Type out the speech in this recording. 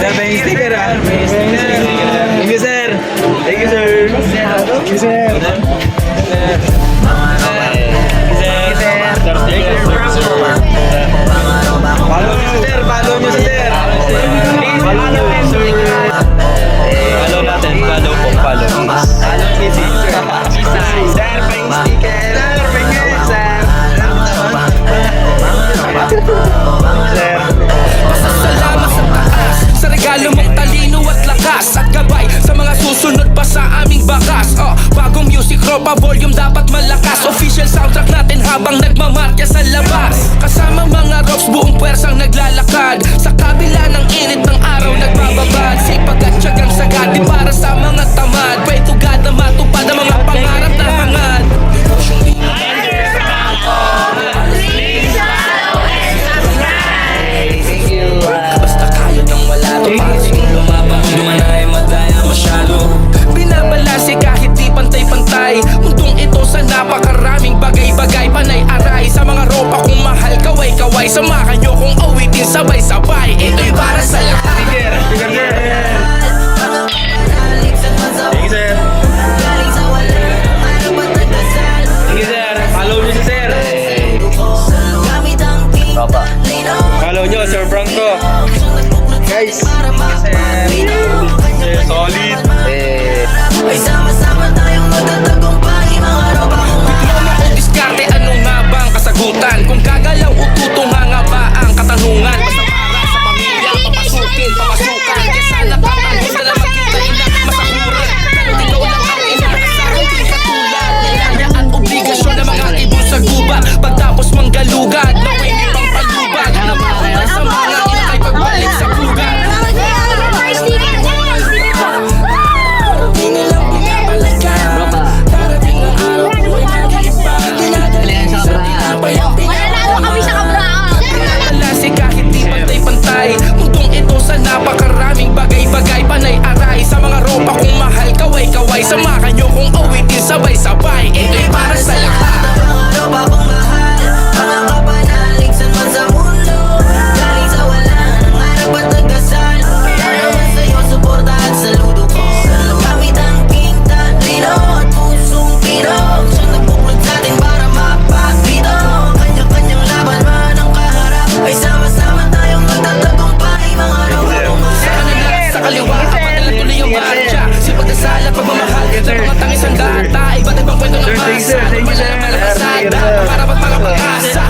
Sir, may sticker ah. May sticker. Thank you, sir. Thank you, sir. Thank you, sir. Follow nyo, sir. Follow nyo, sir. Follow natin. Follow po. Follow. Follow easy. Sir, may sticker. Sir, may ngayon, sir. Sir. Pasasalamat sa taas sa regalo mong talino at lakas at gabay sa mga susunod pa sa aming bakas. Bagong music, ropa, volume dapat malakas. Official soundtrack natin habang nagmamarka sa labas. Kasama mga rocks, buong pwersang naglalakad sa kabila ng init ng araw nagbababad. Sipag at tiyagang sagad, di para sa mga tamad. Pray to God na matupad ang mga pangarap na hangad. Basta kaya nang wala to, paring lumabang lumanay, madaya masyado. Binabalanse kahit di pantay-pantay mundong ito sa napakaraming bagay-bagay. Panay-aray sa mga ropa kung mahal, kaway-kaway. Samahan nyo kung awitin sabay-sabay. Ito'y para sa lahat. Sticker. Sticker, sir. Thank you, sir. Thank you, sir. Follow nyo si sir. Follow nyo, Sir Franco. Guys. Sir, solid. Ay sama-sama tayong magtatagumpay, mga ropa kung Kung diskarte, ano nga bang kasagutan? Kung gagalaw o tutunga nga ba ang katanungan? Basta para sa pamilya, papasukin, papasukan. Kaya sana tatanggol na lang magkita ina masakuran. Pero ikaw lang ang inaasahan, di katulad. Nilanya at obligasyon ng mga ibon sa gubat. Pagtapos manggalugad, naway may pang palubag. Napakunay sa mga ina kay pagbalik sa bugat. Di nilang pinapalagan. Darating ang araw, buhay mag-iiba. Dinadali sa tinapay ang pinapalasi kahit di pantay-pantay. Mundong ito sa napakaraming bagay-bagay. Panay-aray sa mga ropa kung mahal, kaway-kaway. Samahan nyo kung awitin sabay-sabay. Ito'y para sa lahat. ropa kong mahal, mga kapanaligsan man sa mundo. Galing sa wala, nangarap at nagdasal. Kaya naman sa'yo, suporta at saludo ko. Gamit ang kinta, lino at pusong pino. Siyang nagbuklod sa'tin para mapagpito. Kanya-kanyang laban man ang kaharap. Ay sama-sama tayong magtatagumpay, mga ropa kong mahal. Sa kanila, sa kaliwa, padala tuloy ang marcha. Sipag na sala, pagmamahal. Sa mga tangis ang data. Iba't ibang kwento ng masa. Wala na malakasada, para ba't mga pag-asa.